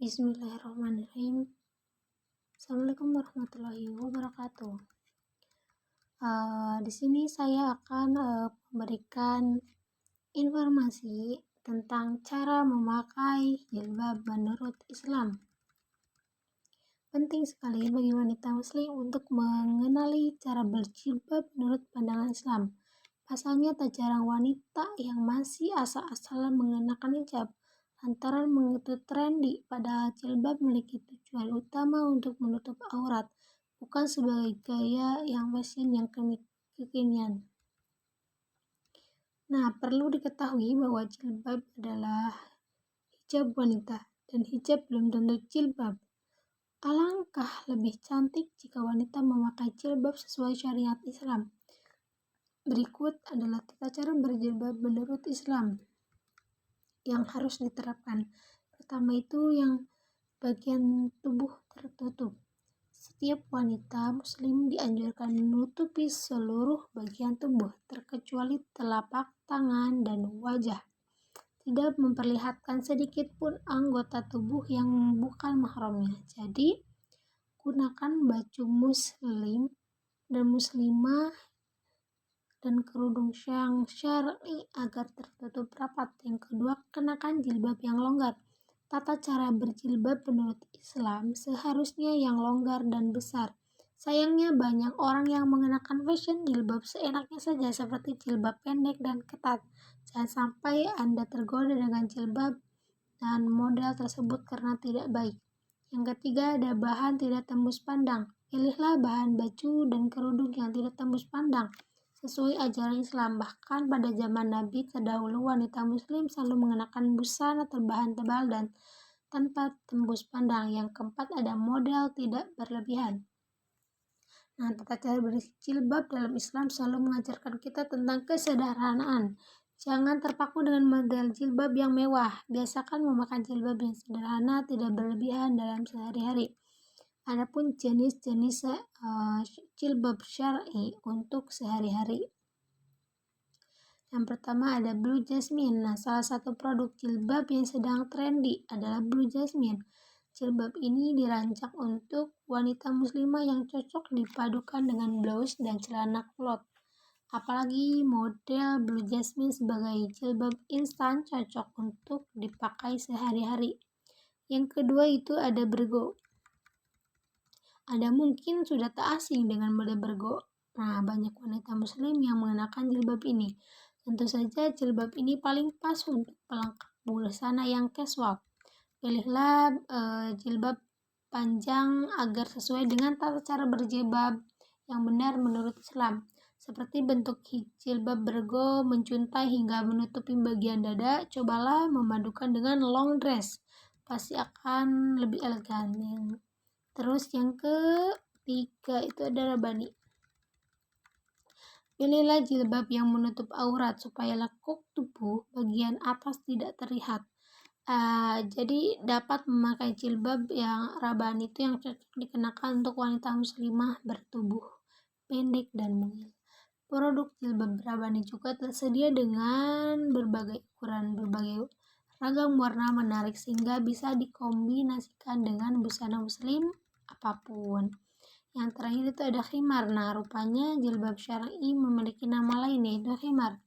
Bismillahirrahmanirrahim. Assalamualaikum warahmatullahi wabarakatuh. Di sini saya akan memberikan informasi tentang cara memakai jilbab menurut Islam. Penting sekali bagi wanita muslim untuk mengenali cara berjilbab menurut pandangan Islam. Pasalnya tak jarang wanita yang masih asal-asalan mengenakan hijab lantaran mengikuti trendy, padahal jilbab memiliki tujuan utama untuk menutup aurat, bukan sebagai gaya yang fashion yang kekinian. Nah, perlu diketahui bahwa jilbab adalah hijab wanita dan hijab belum tentu jilbab. Alangkah lebih cantik jika wanita memakai jilbab sesuai syariat Islam. Berikut adalah tata cara berjilbab menurut Islam yang harus diterapkan. Pertama itu yang bagian tubuh tertutup. Setiap wanita muslim dianjurkan menutupi seluruh bagian tubuh terkecuali telapak tangan dan wajah. Tidak memperlihatkan sedikit pun anggota tubuh yang bukan mahramnya. Jadi, gunakan baju muslim dan muslimah dan kerudung yang syar'i agar tertutup rapat. Yang kedua, kenakan jilbab yang longgar. Tata cara berjilbab menurut Islam seharusnya yang longgar dan besar. Sayangnya banyak orang yang mengenakan fashion jilbab seenaknya saja seperti jilbab pendek dan ketat. Jangan sampai Anda tergoda dengan jilbab dan model tersebut karena tidak baik. Yang ketiga, ada bahan tidak tembus pandang. Pilihlah bahan baju dan kerudung yang tidak tembus pandang sesuai ajaran Islam. Bahkan pada zaman Nabi terdahulu, wanita muslim selalu mengenakan busana berbahan tebal dan tanpa tembus pandang. Yang keempat, ada model tidak berlebihan. Nah, tata cara berjilbab dalam Islam selalu mengajarkan kita tentang kesederhanaan. Jangan terpaku dengan model jilbab yang mewah. Biasakan memakai jilbab yang sederhana, tidak berlebihan dalam sehari-hari. Adapun jenis-jenis jilbab syar'i untuk sehari-hari. Yang pertama ada Blue Jasmine. Nah, salah satu produk jilbab yang sedang trendy adalah Blue Jasmine. Jilbab ini dirancang untuk wanita muslimah yang cocok dipadukan dengan blouse dan celana kulot. Apalagi model Blue Jasmine sebagai jilbab instan cocok untuk dipakai sehari-hari. Yang kedua itu ada Bergo. Anda mungkin sudah tak asing dengan model Bergo. Nah, banyak wanita muslim yang mengenakan jilbab ini. Tentu saja jilbab ini paling pas untuk pelengkap busana yang casual. Pilihlah jilbab panjang agar sesuai dengan tata cara berjilbab yang benar menurut Islam. Seperti bentuk jilbab Bergo menjuntai hingga menutupi bagian dada, cobalah memadukan dengan long dress. Pasti akan lebih elegan. Terus yang ketiga itu ada Rabani. Pilihlah jilbab yang menutup aurat supaya lekuk tubuh bagian atas tidak terlihat. Jadi dapat memakai jilbab yang Rabani itu yang cocok dikenakan untuk wanita muslimah bertubuh pendek dan mungil. Produk jilbab Rabani juga tersedia dengan berbagai ukuran, berbagai ragam warna menarik sehingga bisa dikombinasikan dengan busana muslim apapun. Yang terakhir itu ada khimar. Nah, rupanya jilbab syar'i memiliki nama lain yaitu khimar.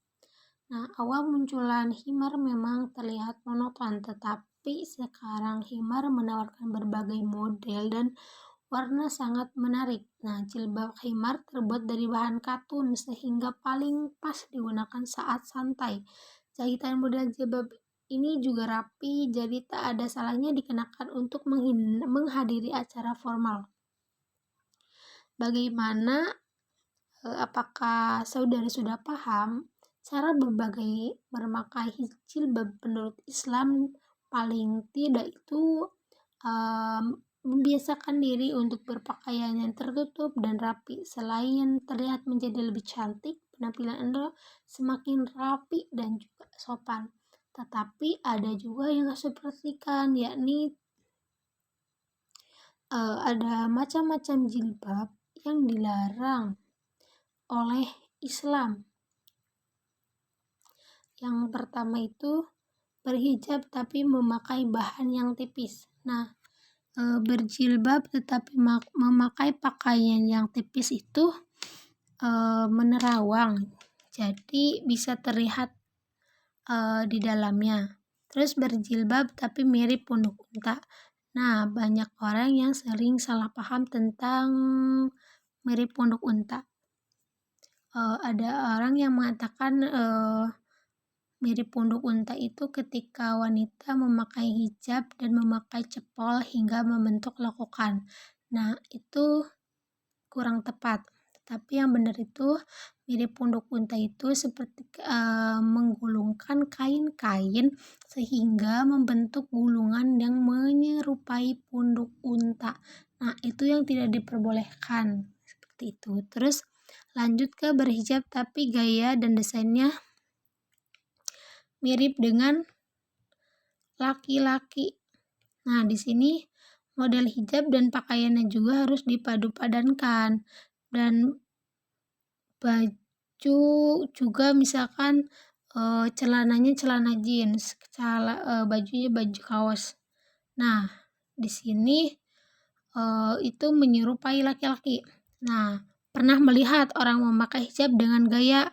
Nah, awal munculan khimar memang terlihat monoton, tetapi sekarang khimar menawarkan berbagai model dan warna sangat menarik. Nah, jilbab khimar terbuat dari bahan katun sehingga paling pas digunakan saat santai. Jahitan model jilbab ini juga rapi, jadi tak ada salahnya dikenakan untuk menghadiri acara formal. Bagaimana? Apakah saudara sudah paham cara memakai jilbab menurut Islam? Paling tidak itu membiasakan diri untuk berpakaian yang tertutup dan rapi. Selain terlihat menjadi lebih cantik, penampilan Anda semakin rapi dan juga sopan. Tetapi ada juga yang harus diperhatikan, yakni ada macam-macam jilbab yang dilarang oleh Islam. Yang pertama itu berhijab tapi memakai bahan yang tipis. Nah, berjilbab tetapi memakai pakaian yang tipis itu menerawang, jadi bisa terlihat di dalamnya. Terus berjilbab tapi mirip punduk unta. Nah, banyak orang yang sering salah paham tentang mirip punduk unta. Ada orang yang mengatakan mirip punduk unta itu ketika wanita memakai hijab dan memakai cepol hingga membentuk lekukan. Nah, itu kurang tepat. Tapi yang benar itu mirip punduk unta itu seperti menggulungkan kain-kain sehingga membentuk gulungan yang menyerupai punduk unta. Nah, itu yang tidak diperbolehkan. Seperti itu. Terus lanjut ke berhijab tapi gaya dan desainnya mirip dengan laki-laki. Nah, di sini model hijab dan pakaiannya juga harus dipadu-padankan. Dan baju juga misalkan celananya celana jeans, bajunya baju kaos. Nah, di sini itu menyerupai laki-laki. Nah, pernah melihat orang memakai hijab dengan gaya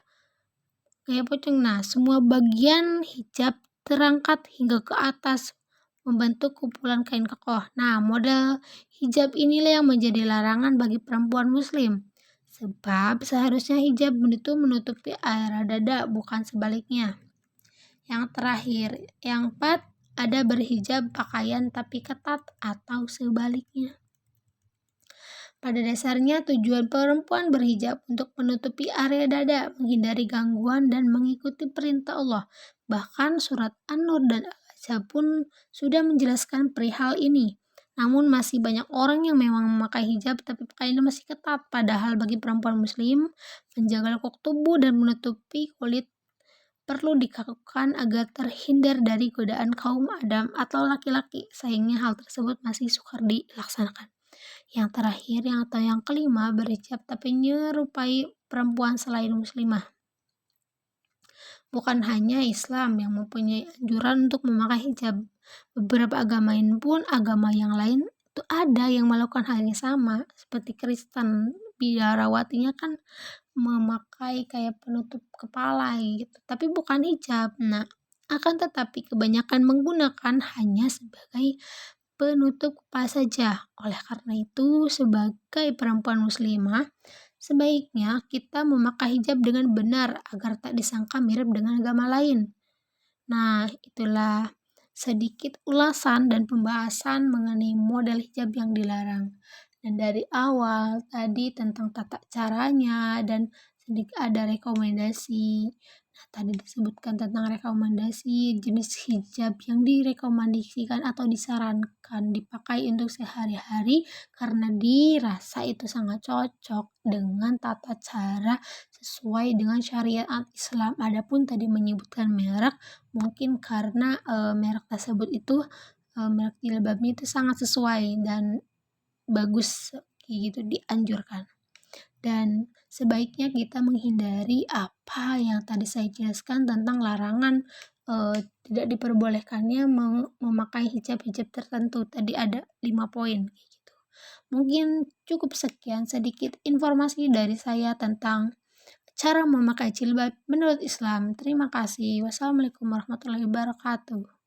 pocong. Nah, semua bagian hijab terangkat hingga ke atas membentuk kumpulan kain kokoh. Nah, model hijab inilah yang menjadi larangan bagi perempuan muslim. Sebab seharusnya hijab itu menutupi area dada, bukan sebaliknya. Yang terakhir, yang keempat, ada berhijab pakaian tapi ketat atau sebaliknya. Pada dasarnya tujuan perempuan berhijab untuk menutupi area dada, menghindari gangguan dan mengikuti perintah Allah. Bahkan surat An-Nur dan Al-Ahzab pun sudah menjelaskan perihal ini. Namun masih banyak orang yang memang memakai hijab tapi pakaiannya masih ketat. Padahal bagi perempuan muslim, menjaga lekuk tubuh dan menutupi kulit perlu dilakukan agar terhindar dari godaan kaum Adam atau laki-laki. Sayangnya hal tersebut masih sukar dilaksanakan. Yang terakhir, yang kelima, berhijab tapi menyerupai perempuan selain muslimah. Bukan hanya Islam yang mempunyai anjuran untuk memakai hijab. Beberapa agama yang lain itu ada yang melakukan hal yang sama. Seperti Kristen, biarawatinya kan memakai kayak penutup kepala gitu, tapi bukan hijab. Nah, akan tetapi kebanyakan menggunakan hanya sebagai penutup kepala saja. Oleh karena itu, sebagai perempuan muslimah, sebaiknya kita memakai hijab dengan benar agar tak disangka mirip dengan agama lain. Nah, itulah sedikit ulasan dan pembahasan mengenai model hijab yang dilarang. Dan dari awal tadi tentang tata caranya dan sedikit ada rekomendasi. Nah, tadi disebutkan tentang rekomendasi jenis hijab yang direkomendasikan atau disarankan dipakai untuk sehari-hari karena dirasa itu sangat cocok dengan tata cara sesuai dengan syariat Islam. Adapun tadi menyebutkan merek, mungkin karena merek tersebut itu merek jilbabnya itu sangat sesuai dan bagus gitu, dianjurkan. Dan sebaiknya kita menghindari apa yang tadi saya jelaskan tentang larangan tidak diperbolehkannya memakai hijab-hijab tertentu. Tadi ada 5 poin gitu. Mungkin cukup sekian sedikit informasi dari saya tentang cara memakai jilbab menurut Islam. Terima kasih. Wassalamualaikum warahmatullahi wabarakatuh.